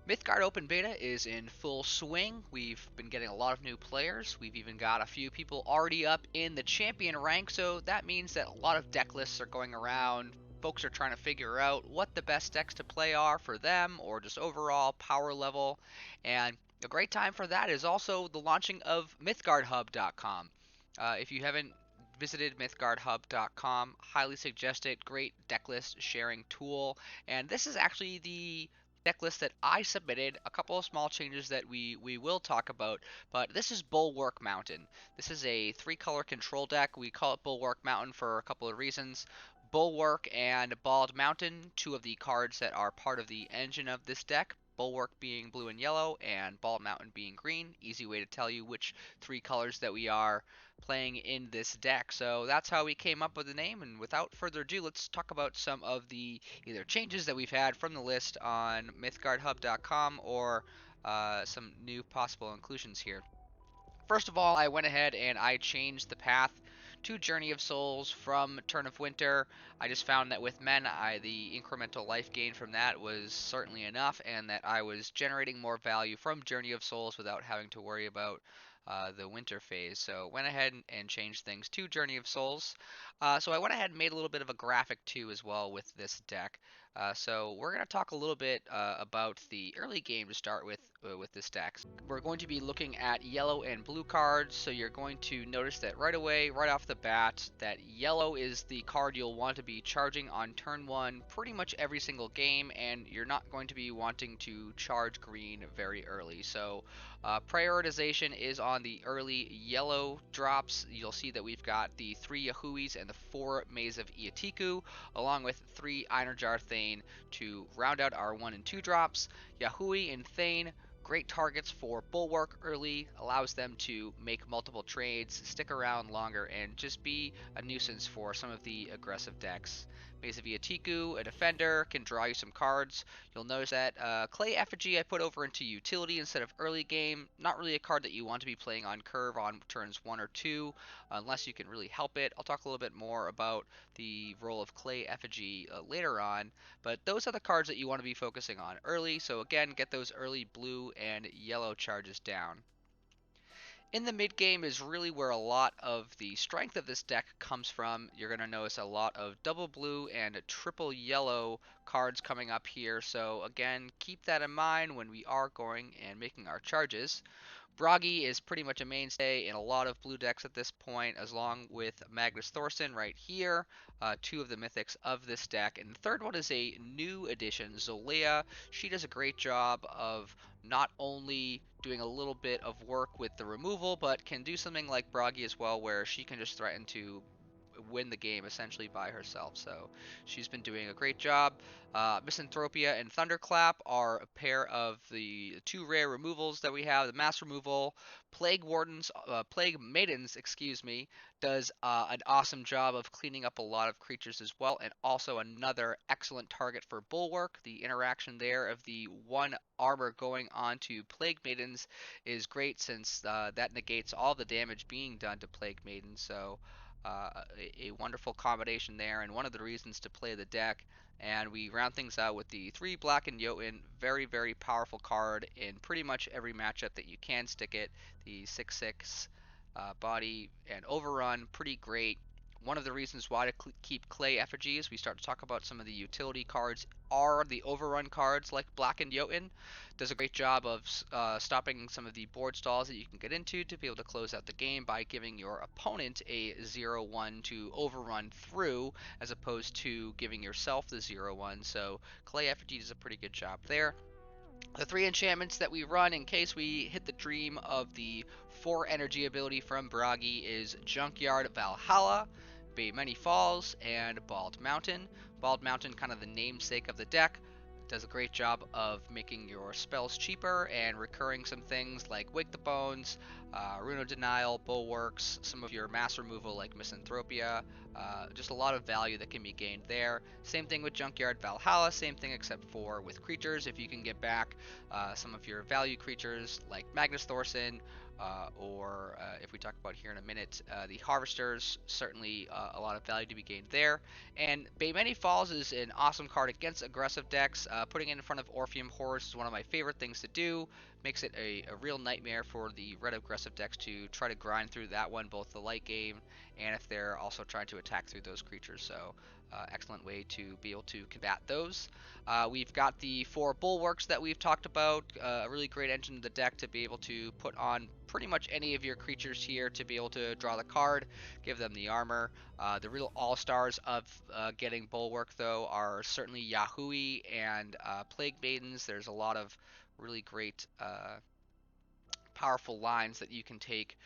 Mythgard Open Beta is in full swing. We've been getting a lot of new players. We've even got a few people already up in the champion rank, so that means that a lot of deck lists are going around. Folks are trying to figure out what the best decks to play are for them, or just overall power level. And a great time for that is also the launching of mythgardhub.com. If you haven't visited mythgardhub.com, highly suggest it. Great decklist sharing tool. And this is actually the decklist that I submitted. A couple of small changes that we will talk about, but this is Bulwark Mountain. This is a 3-color control deck. We call it Bulwark Mountain for a couple of reasons. Bulwark and Bald Mountain, two of the cards that are part of the engine of this deck. Bulwark being blue and yellow, and Bald Mountain being green. Easy way to tell you which 3 colors that we are playing in this deck. So that's how we came up with the name, and without further ado, let's talk about some of the either changes that we've had from the list on mythgardhub.com or some new possible inclusions here. First of all, I went ahead and I changed the path to Journey of Souls from Turn of Winter. I just found that with men, the incremental life gain from that was certainly enough, and that I was generating more value from Journey of Souls without having to worry about the winter phase. So went ahead and changed things to Journey of Souls. So I went ahead and made a little bit of a graphic too as well with this deck. So we're going to talk a little bit about the early game to start with this deck. We're going to be looking at yellow and blue cards, so you're going to notice that right away, right off the bat, that yellow is the card you'll want to be charging on turn 1 pretty much every single game, and you're not going to be wanting to charge green very early. So prioritization is on the early yellow drops. You'll see that we've got the 3 yahuis and the 4 maze of iyatiku, along with 3 einherjar thane to round out our 1 and 2 drops. Yahui and thane, great targets for Bulwark early, allows them to make multiple trades, stick around longer, and just be a nuisance for some of the aggressive decks. Maze of iyatiku, a defender, can draw you some cards. You'll notice that Clay Effigy I put over into utility instead of early game. Not really a card that you want to be playing on curve on turns 1 or 2, unless you can really help it. I'll talk a little bit more about the role of Clay Effigy later on, but those are the cards that you want to be focusing on early. So again, get those early blue and yellow charges down. In the mid game is really where a lot of the strength of this deck comes from. You're going to notice a lot of double blue and triple yellow cards coming up here. So again, keep that in mind when we are going and making our charges. Bragi is pretty much a mainstay in a lot of blue decks at this point, as long with Magnus Thorsson right here, 2 of the mythics of this deck. And the third one is a new addition, Zolea. She does a great job of not only doing a little bit of work with the removal, but can do something like Bragi as well, where she can just threaten to win the game essentially by herself. So she's been doing a great job. Misanthropia and Thunderclap are a pair of the 2 rare removals that we have. The mass removal, Plague Maidens, excuse me, does an awesome job of cleaning up a lot of creatures as well, and also another excellent target for Bulwark. The interaction there of the 1 armor going on to Plague Maidens is great, since that negates all the damage being done to Plague Maidens. So a wonderful combination there, and one of the reasons to play the deck. And we round things out with the 3 blackened jotun, very, very powerful card in pretty much every matchup that you can stick it. The 6/6 body and overrun, pretty great. One of the reasons why to keep Clay Effigies, we start to talk about some of the utility cards, are the overrun cards like blackened jotun. Does a great job of stopping some of the board stalls that you can get into to be able to close out the game by giving your opponent a 0/1 to overrun through, as opposed to giving yourself the 0/1. So Clay Effigy does a pretty good job there. The 3 enchantments that we run in case we hit the dream of the 4 energy ability from Bragi is Junkyard, Valhalla, Beimeni Falls, and Bald Mountain. Bald Mountain, kind of the namesake of the deck, does a great job of making your spells cheaper and recurring some things like Wake the Bones, Rune Denial, Bulwarks, some of your mass removal like Misanthropia, just a lot of value that can be gained there. Same thing with Junkyard Valhalla, same thing except for with creatures. If you can get back some of your value creatures like Magnus Thorsson, or if we talk about here in a minute, the harvesters, certainly a lot of value to be gained there. And Beimeni Falls is an awesome card against aggressive decks. Putting it in front of Orpheum Horse is one of my favorite things to do. Makes it a real nightmare for the red aggressive decks to try to grind through that one, both the late game and if they're also trying to attack through those creatures. So excellent way to be able to combat those. We've got the 4 bulwarks that we've talked about, a really great engine of the deck to be able to put on pretty much any of your creatures here to be able to draw the card, give them the armor. The real all-stars of getting bulwark, though, are certainly yahui and plague maidens. There's a lot of really great powerful lines that you can take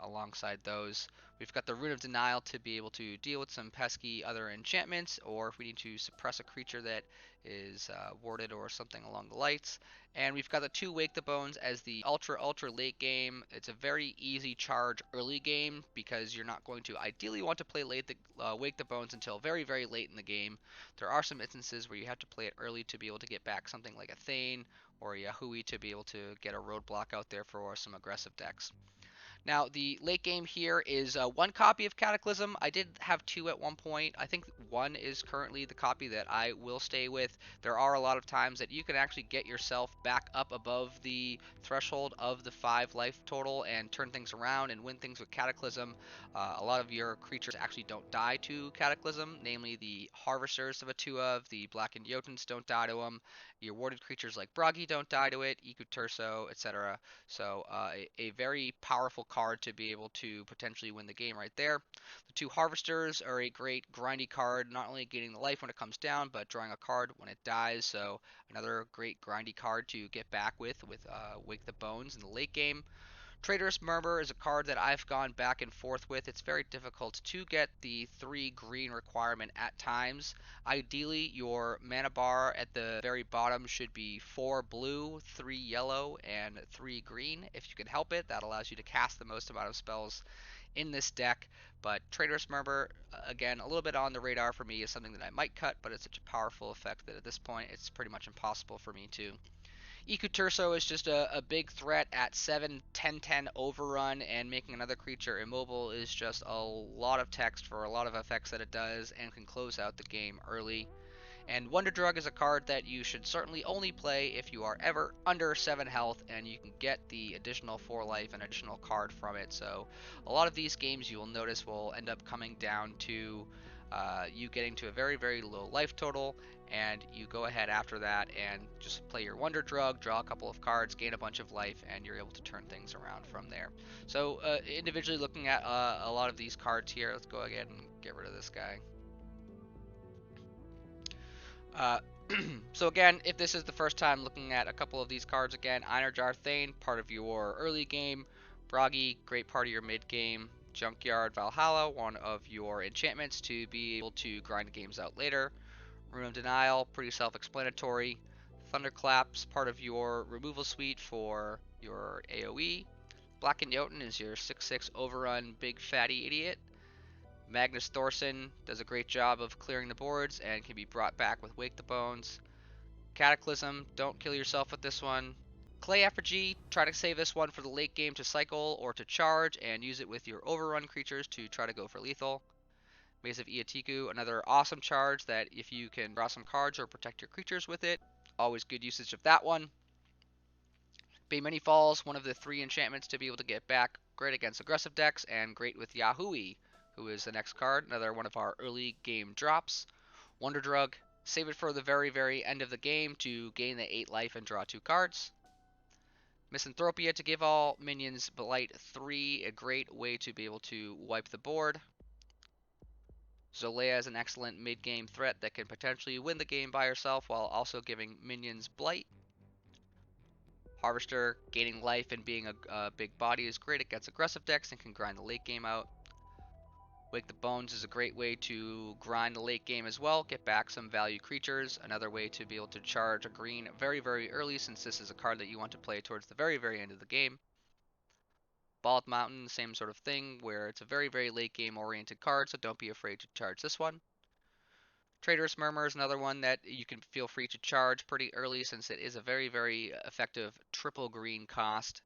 alongside those. We've got the Rune of Denial to be able to deal with some pesky other enchantments, or if we need to suppress a creature that is warded or something along the lights. And we've got the 2 Wake the Bones as the ultra late game. It's a very easy charge early game because you're not going to ideally want to play Wake the Bones until very, very late in the game. There are some instances where you have to play it early to be able to get back something like a Thane or a Yahui to be able to get a roadblock out there for some aggressive decks. Now, the late game here is 1 copy of Cataclysm. I did have 2 at one point. I think 1 is currently the copy that I will stay with. There are a lot of times that you can actually get yourself back up above the threshold of the 5 life total and turn things around and win things with Cataclysm. A lot of your creatures actually don't die to Cataclysm, namely the Harvesters of a 2 of, the Blackened Jotuns don't die to them, your warded creatures like Bragi don't die to it, iku-turso, etc. So a very powerful card to be able to potentially win the game right there. The 2 Harvesters are a great grindy card, not only gaining the life when it comes down, but drawing a card when it dies. So another great grindy card to get back with Wake the Bones in the late game. Traitorous Murmur is a card that I've gone back and forth with. It's very difficult to get the 3 green requirement at times. Ideally, your mana bar at the very bottom should be 4 blue, 3 yellow, and 3 green. If you can help it, that allows you to cast the most amount of spells in this deck. But Traitorous Murmur, again, a little bit on the radar for me, is something that I might cut, but it's such a powerful effect that at this point it's pretty much impossible for me to. Iku-turso is just a big threat at 7/10/10 overrun, and making another creature immobile is just a lot of text for a lot of effects that it does and can close out the game early. And Wonder Drug is a card that you should certainly only play if you are ever under 7 health and you can get the additional 4 life and additional card from it. So a lot of these games you will notice will end up coming down to you getting to a very, very low life total, and you go ahead after that and just play your Wonder Drug, draw a couple of cards, gain a bunch of life, and you're able to turn things around from there. So individually looking at a lot of these cards here, let's go ahead and get rid of this guy. Uh, so again, if this is the first time looking at a couple of these cards, again, Einherjar Thane, part of your early game, Bragi, great part of your mid game, Junkyard Valhalla, one of your enchantments to be able to grind games out later, Rune of Denial, pretty self-explanatory, Thunderclap's part of your removal suite for your AoE, Blackened Jotun is your 6/6 overrun big fatty idiot, Magnus Thorsson does a great job of clearing the boards and can be brought back with Wake the Bones. Cataclysm, don't kill yourself with this one. Clay Effigy, try to save this one for the late game to cycle or to charge and use it with your overrun creatures to try to go for lethal. Maze of Iyatiku, another awesome charge that if you can draw some cards or protect your creatures with it, always good usage of that one. Beimeni Falls, one of the 3 enchantments to be able to get back, great against aggressive decks and great with Yahui, who is the next card, another one of our early game drops. Wonder Drug, save it for the very, very end of the game to gain the 8 life and draw 2 cards. Misanthropia to give all minions Blight 3, a great way to be able to wipe the board. Zolea is an excellent mid-game threat that can potentially win the game by herself while also giving minions Blight. Harvester, gaining life and being a big body is great against aggressive decks and can grind the late game out. Wake the Bones is a great way to grind the late game as well, get back some value creatures, another way to be able to charge a green very, very early since this is a card that you want to play towards the very, very end of the game. Bulwark Mountain, same sort of thing, where it's a very, very late game oriented card, so don't be afraid to charge this one. Traitorous Murmur is another one that you can feel free to charge pretty early since it is a very, very effective triple green cost.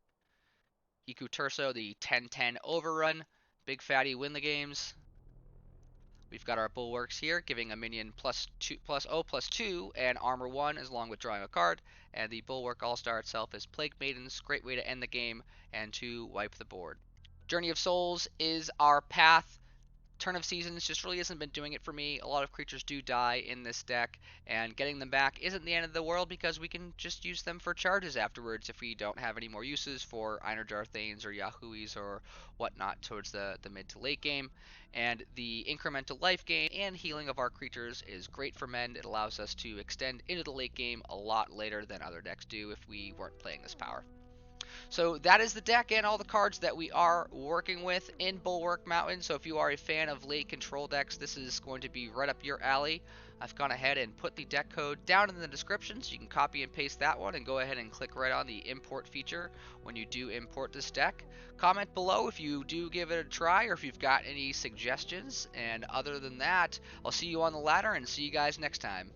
iku-turso, the 10-10 overrun. Big fatty win the games. We've got our bulwarks here, giving a minion +2 and armor 1 as long with drawing a card. And the bulwark all-star itself is Plague Maidens, great way to end the game and to wipe the board. Journey of Souls is our path. Turn of Seasons just really hasn't been doing it for me. A lot of creatures do die in this deck, and getting them back isn't the end of the world because we can just use them for charges afterwards if we don't have any more uses for einherjar thanes or yahuis or whatnot towards the mid to late game. And the incremental life gain and healing of our creatures is great for Mend. It allows us to extend into the late game a lot later than other decks do if we weren't playing this power. So that is the deck and all the cards that we are working with in Bulwark Mountain. So if you are a fan of late control decks, this is going to be right up your alley. I've gone ahead and put the deck code down in the description, so you can copy and paste that one and go ahead and click right on the import feature when you do import this deck. Comment below if you do give it a try or if you've got any suggestions. And other than that, I'll see you on the ladder and see you guys next time.